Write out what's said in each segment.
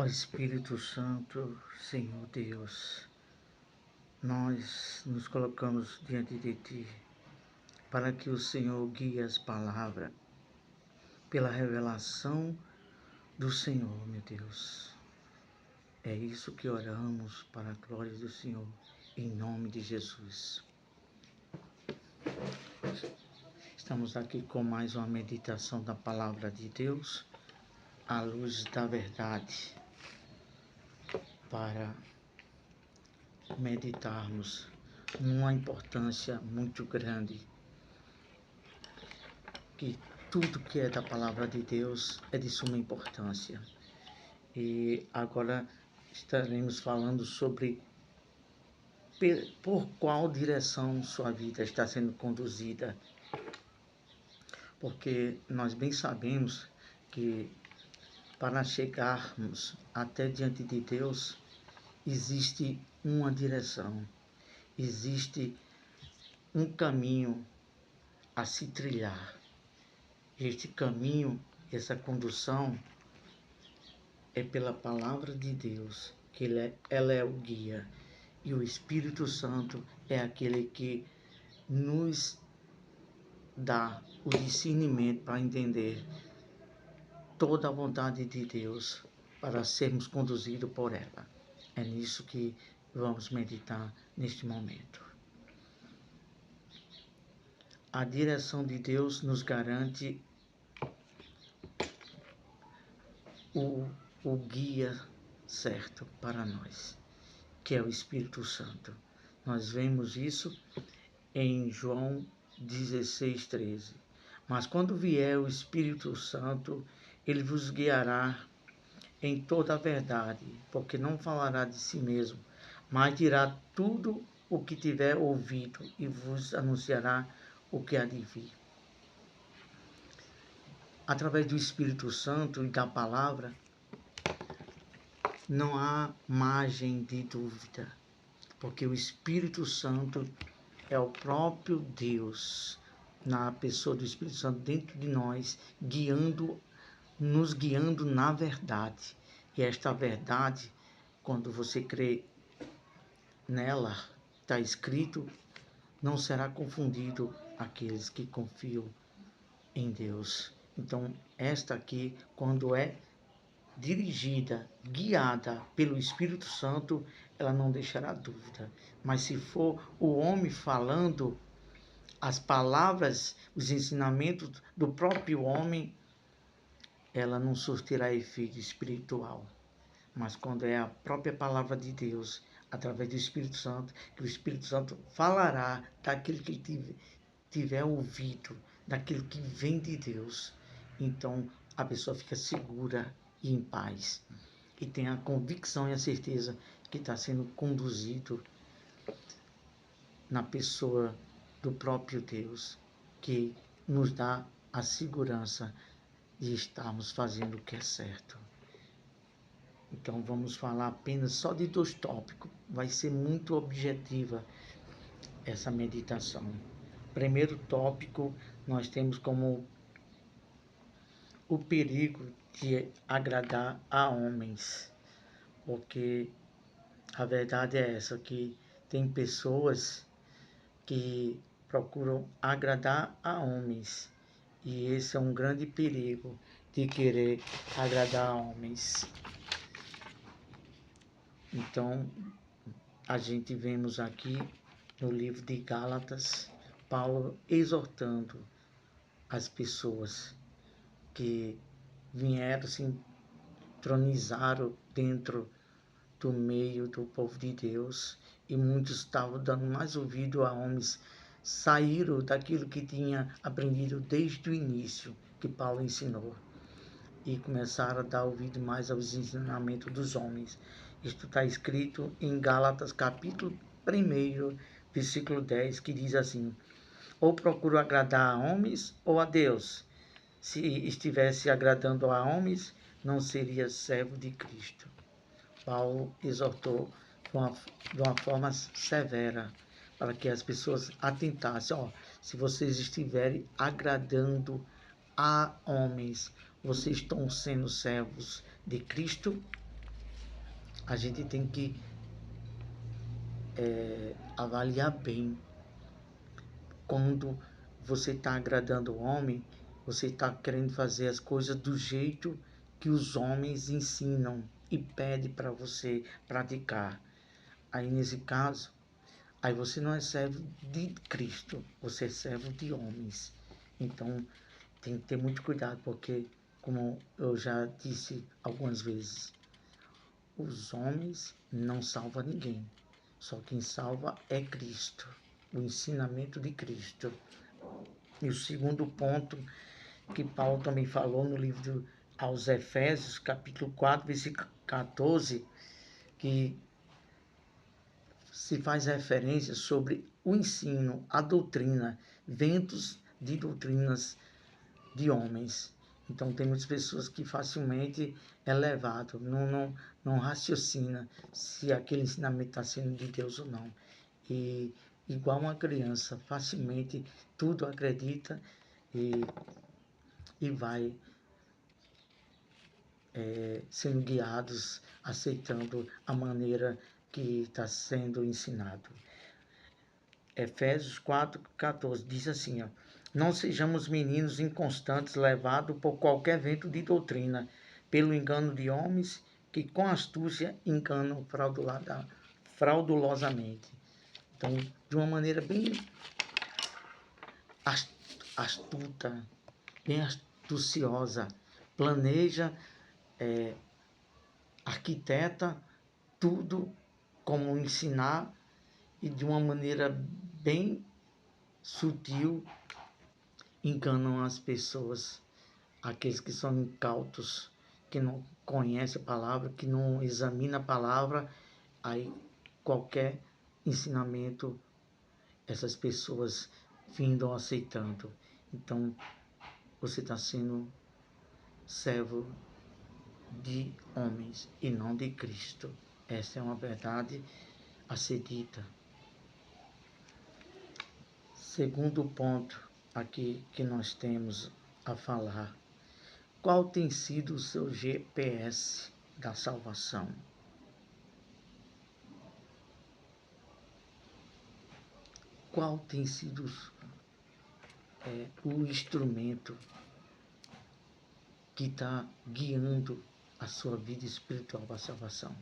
Ó Espírito Santo, Senhor Deus, nós nos colocamos diante de Ti para que o Senhor guie as palavras pela revelação do Senhor, meu Deus. É isso que oramos para a glória do Senhor, em nome de Jesus. Estamos aqui com mais uma meditação da palavra de Deus, à luz da verdade, para meditarmos numa importância muito grande, que tudo que é da palavra de Deus é de suma importância. E agora estaremos falando sobre por qual direção sua vida está sendo conduzida. Porque nós bem sabemos que para chegarmos até diante de Deus, existe uma direção, existe um caminho a se trilhar. Este caminho, essa condução, é pela palavra de Deus, que ela é o guia. E o Espírito Santo é aquele que nos dá o discernimento para entender toda a vontade de Deus, para sermos conduzidos por ela. É nisso que vamos meditar neste momento. A direção de Deus nos garante o guia certo para nós, que é o Espírito Santo. Nós vemos isso em João 16:13. Mas quando vier o Espírito Santo, ele vos guiará em toda a verdade, porque não falará de si mesmo, mas dirá tudo o que tiver ouvido e vos anunciará o que há de vir. Através do Espírito Santo e da palavra, não há margem de dúvida, porque o Espírito Santo é o próprio Deus, na pessoa do Espírito Santo dentro de nós, nos guiando na verdade. E esta verdade, quando você crê nela, está escrito, não será confundido aqueles que confiam em Deus. Então, esta aqui, quando é dirigida, guiada pelo Espírito Santo, ela não deixará dúvida. Mas se for o homem falando as palavras, os ensinamentos do próprio homem, ela não surtirá efeito espiritual. Mas quando é a própria palavra de Deus, através do Espírito Santo, que o Espírito Santo falará daquilo que ele tiver ouvido, daquilo que vem de Deus, então a pessoa fica segura e em paz. E tem a convicção e a certeza que está sendo conduzido na pessoa do próprio Deus, que nos dá a segurança de estarmos fazendo o que é certo. Então vamos falar apenas só de 2 tópicos. Vai ser muito objetiva essa meditação. Primeiro tópico, nós temos como o perigo de agradar a homens. Porque a verdade é essa, que tem pessoas que procuram agradar a homens. E esse é um grande perigo de querer agradar a homens. Então, a gente vemos aqui no livro de Gálatas, Paulo exortando as pessoas que vieram, se entronizaram dentro do meio do povo de Deus, e muitos estavam dando mais ouvido a homens, saíram daquilo que tinha aprendido desde o início, que Paulo ensinou, e começaram a dar ouvido mais aos ensinamentos dos homens. Isto está escrito em Gálatas capítulo 1, versículo 10, que diz assim: ou procuro agradar a homens ou a Deus? Se estivesse agradando a homens, não seria servo de Cristo. Paulo exortou de uma forma severa para que as pessoas atentassem. Se vocês estiverem agradando a homens, vocês estão sendo servos de Cristo? a gente tem que avaliar bem. Quando você está agradando o homem, você está querendo fazer as coisas do jeito que os homens ensinam e pedem para você praticar. Aí nesse caso, aí você não é servo de Cristo, você é servo de homens. Então tem que ter muito cuidado, porque, como eu já disse algumas vezes, os homens não salvam ninguém. Só quem salva é Cristo, o ensinamento de Cristo. E o segundo ponto que Paulo também falou no livro aos Efésios, capítulo 4, versículo 14, que se faz referência sobre o ensino, a doutrina, ventos de doutrinas de homens. Então tem muitas pessoas que facilmente é levado, não raciocina se aquele ensinamento está sendo de Deus ou não. E igual uma criança, facilmente tudo acredita e vai sendo guiados, aceitando a maneira que está sendo ensinado. Efésios 4,14 diz assim, ó, não sejamos meninos inconstantes, levados por qualquer vento de doutrina, pelo engano de homens que com astúcia enganam fraudulosamente. Então, de uma maneira bem astuta, bem astuciosa, planeja, arquiteta tudo como ensinar e de uma maneira bem sutil enganam as pessoas, aqueles que são incautos, que não conhecem a palavra, que não examinam a palavra, aí qualquer ensinamento essas pessoas vindam aceitando. Então você está sendo servo de homens e não de Cristo. Essa é uma verdade a ser dita. Segundo ponto aqui que nós temos a falar. Qual tem sido o seu GPS da salvação? Qual tem sido o instrumento que está guiando a sua vida espiritual para a salvação?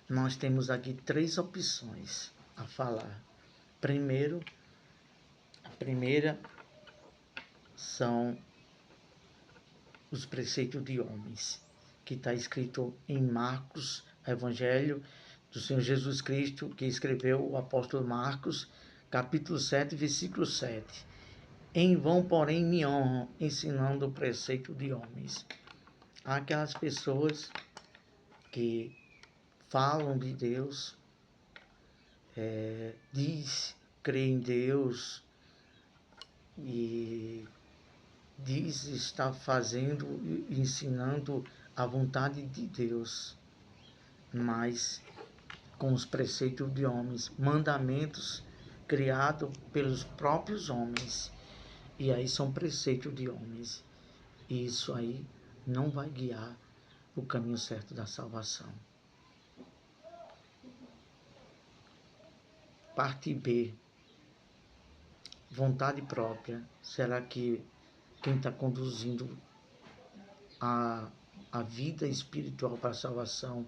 Nós temos aqui 3 opções a falar. A primeira são os preceitos de homens, que está escrito em Marcos, Evangelho do Senhor Jesus Cristo, que escreveu o apóstolo Marcos, capítulo 7, versículo 7. Em vão, porém, me honram, ensinando o preceito de homens. Há aquelas pessoas que falam de Deus, diz crer em Deus e diz estar fazendo e ensinando a vontade de Deus, mas com os preceitos de homens, mandamentos criados pelos próprios homens, e aí são preceitos de homens, e isso aí não vai guiar o caminho certo da salvação. Parte B, vontade própria. Será que quem está conduzindo a vida espiritual para a salvação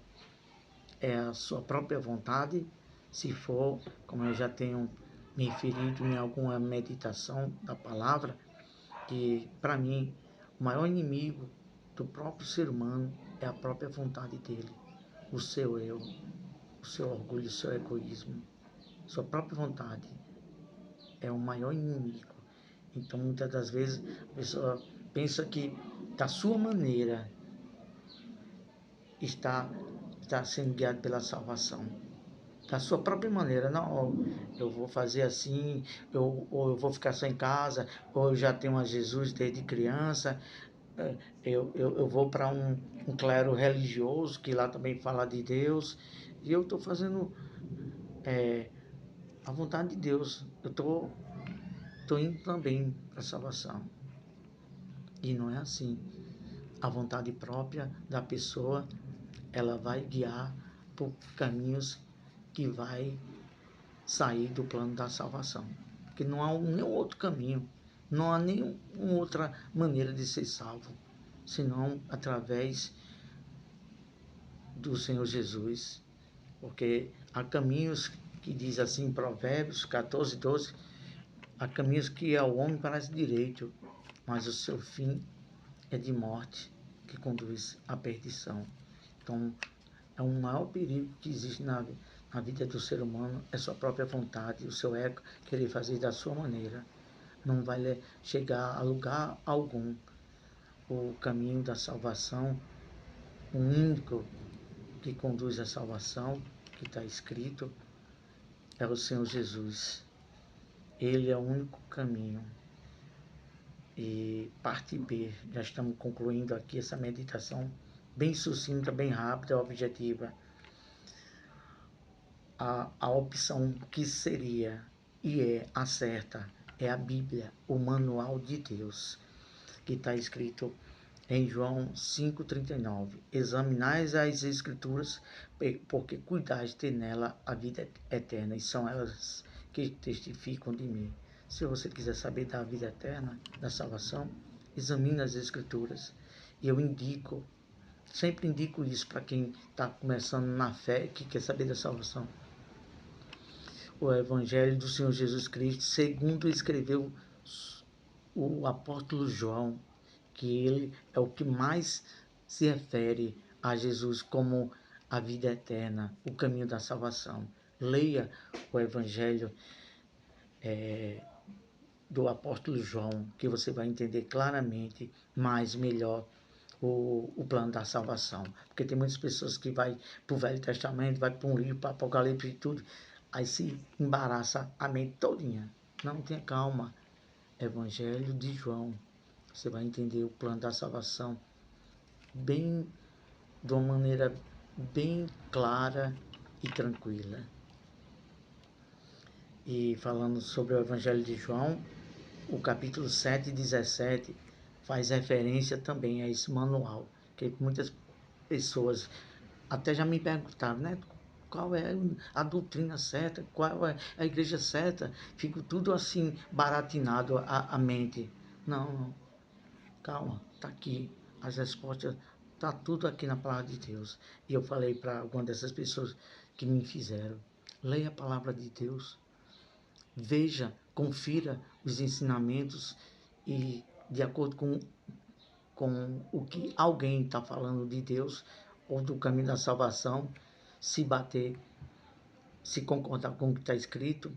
é a sua própria vontade? Se for, como eu já tenho me referido em alguma meditação da palavra, que para mim o maior inimigo do próprio ser humano é a própria vontade dele, o seu eu, o seu orgulho, o seu egoísmo, sua própria vontade é o maior inimigo. Então muitas das vezes a pessoa pensa que da sua maneira está sendo guiado pela salvação, da sua própria maneira. Não, eu vou fazer assim, ou eu vou ficar só em casa, ou eu já tenho a Jesus desde criança, eu vou para um clero religioso que lá também fala de Deus, e eu estou fazendo a vontade de Deus, eu estou indo também para a salvação. E não é assim. A vontade própria da pessoa, ela vai guiar por caminhos que vai sair do plano da salvação. Porque não há nenhum outro caminho, não há nenhuma outra maneira de ser salvo, senão através do Senhor Jesus. Porque há caminhos que diz assim, Provérbios 14, 12, há caminhos que ao homem parece direito, mas o seu fim é de morte, que conduz à perdição. Então, é um maior perigo que existe na vida do ser humano, é sua própria vontade, o seu ego querer fazer da sua maneira. Não vai chegar a lugar algum. O caminho da salvação, o único que conduz à salvação, que está escrito, é o Senhor Jesus. Ele é o único caminho. E parte B, já estamos concluindo aqui essa meditação bem sucinta, bem rápida, objetiva. A opção que seria e é a certa é a Bíblia, o manual de Deus, que está escrito em João 5,39. Examinais as Escrituras, porque cuidais de ter nela a vida eterna, e são elas que testificam de mim. Se você quiser saber da vida eterna, da salvação, examine as Escrituras. E eu sempre indico isso para quem está começando na fé, que quer saber da salvação. O Evangelho do Senhor Jesus Cristo, segundo escreveu o apóstolo João, que ele é o que mais se refere a Jesus como a vida eterna, o caminho da salvação. Leia o Evangelho do apóstolo João, que você vai entender claramente, melhor, o plano da salvação. Porque tem muitas pessoas que vai para o Velho Testamento, vai para um livro, para Apocalipse e tudo, aí se embaraça a mente todinha. Não, tenha calma. Evangelho de João. Você vai entender o plano da salvação de uma maneira bem clara e tranquila. E falando sobre o Evangelho de João, o capítulo 7 e 17 faz referência também a esse manual, que muitas pessoas até já me perguntaram, né? Qual é a doutrina certa? Qual é a igreja certa? Fico tudo assim baratinado a mente. Não, calma, tá aqui. As respostas, tá tudo aqui na palavra de Deus. E eu falei para alguma dessas pessoas que me fizeram, leia a palavra de Deus. Veja, confira os ensinamentos e de acordo com o que alguém está falando de Deus ou do caminho da salvação, se bater, se concordar com o que está escrito,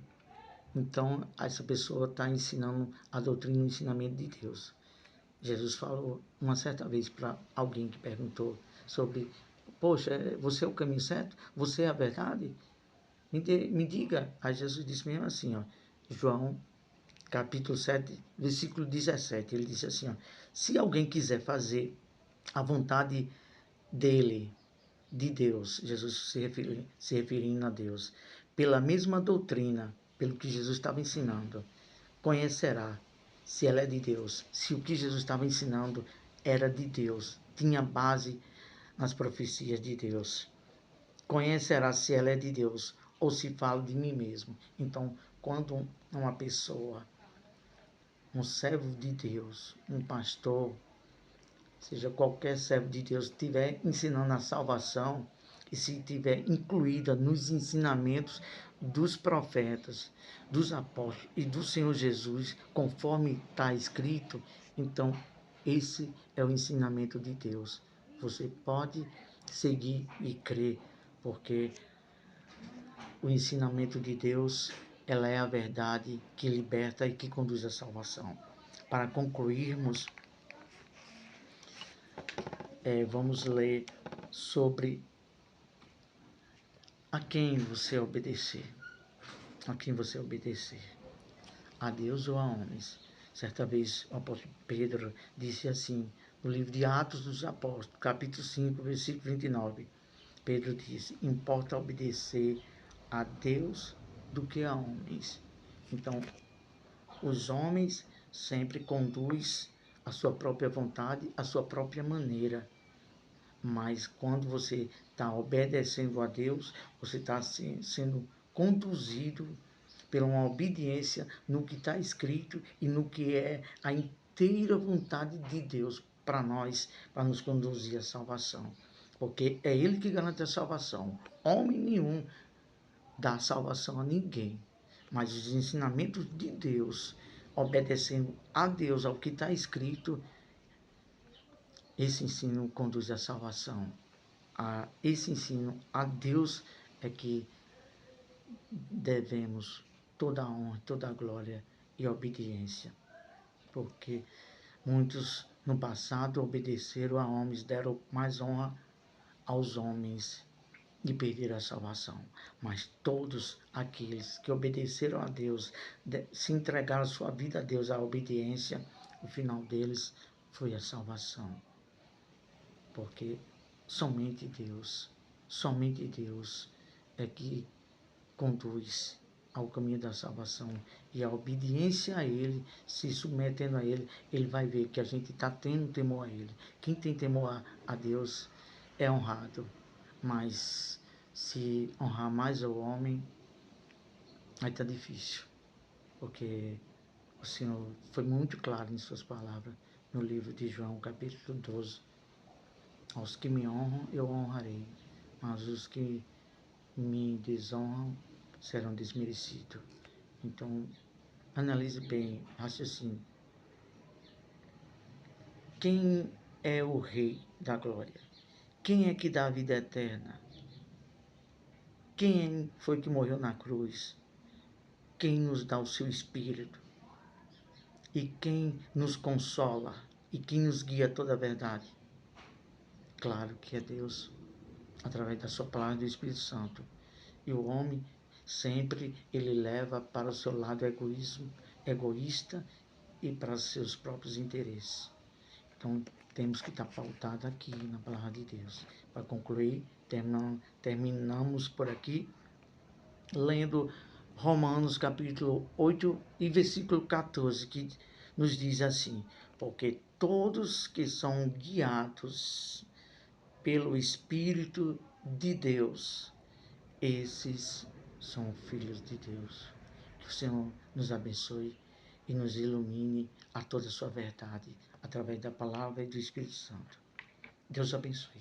então essa pessoa está ensinando a doutrina e o ensinamento de Deus. Jesus falou uma certa vez para alguém que perguntou sobre, poxa, você é o caminho certo? Você é a verdade? Me diga. Aí Jesus disse mesmo assim, ó, João capítulo 7, versículo 17, ele disse assim, ó, se alguém quiser fazer a vontade dele, de Deus, Jesus se referindo a Deus, pela mesma doutrina, pelo que Jesus estava ensinando, conhecerá se ela é de Deus, se o que Jesus estava ensinando era de Deus, tinha base nas profecias de Deus. Conhecerá se ela é de Deus ou se falo de mim mesmo. Então, quando uma pessoa, um servo de Deus, um pastor, seja qualquer servo de Deus, estiver ensinando a salvação e se estiver incluída nos ensinamentos dos profetas, dos apóstolos e do Senhor Jesus, conforme está escrito, então esse é o ensinamento de Deus. Você pode seguir e crer, porque o ensinamento de Deus, ela é a verdade que liberta e que conduz à salvação. Para concluirmos, vamos ler sobre a quem você obedecer. A quem você obedecer. A Deus ou a homens. Certa vez o apóstolo Pedro disse assim, no livro de Atos dos Apóstolos, capítulo 5, versículo 29. Pedro disse, importa obedecer a Deus do que a homens. Então, os homens sempre conduzem a sua própria vontade, a sua própria maneira. Mas quando você está obedecendo a Deus, você está sendo conduzido pela uma obediência no que está escrito e no que é a inteira vontade de Deus para nós, para nos conduzir à salvação. Porque é Ele que garante a salvação. Homem nenhum dá salvação a ninguém. Mas os ensinamentos de Deus, obedecendo a Deus, ao que está escrito, esse ensino conduz à salvação. Esse ensino a Deus é que devemos toda a honra, toda a glória e obediência. Porque muitos no passado obedeceram a homens, deram mais honra aos homens e perderam a salvação. Mas todos aqueles que obedeceram a Deus, se entregaram sua vida a Deus, a obediência, o final deles foi a salvação. Porque somente Deus é que conduz ao caminho da salvação, e a obediência a Ele, se submetendo a Ele, Ele vai ver que a gente está tendo temor a Ele. Quem tem temor a Deus é honrado, mas se honrar mais o homem, aí está difícil, porque o Senhor foi muito claro em suas palavras no livro de João, capítulo 12. Aos que me honram, eu honrarei, mas os que me desonram serão desmerecidos. Então, analise bem, raciocínio. Quem é o Rei da Glória? Quem é que dá a vida eterna? Quem foi que morreu na cruz? Quem nos dá o seu Espírito? E quem nos consola? E quem nos guia a toda a verdade? Claro que é Deus, através da sua palavra e do Espírito Santo. E o homem sempre ele leva para o seu lado egoísta e para os seus próprios interesses. Então temos que estar pautado aqui na palavra de Deus. Para concluir, terminamos por aqui lendo Romanos capítulo 8 e versículo 14, que nos diz assim: porque todos que são guiados pelo Espírito de Deus, esses são filhos de Deus. Que o Senhor nos abençoe e nos ilumine a toda a sua verdade, através da palavra e do Espírito Santo. Deus abençoe.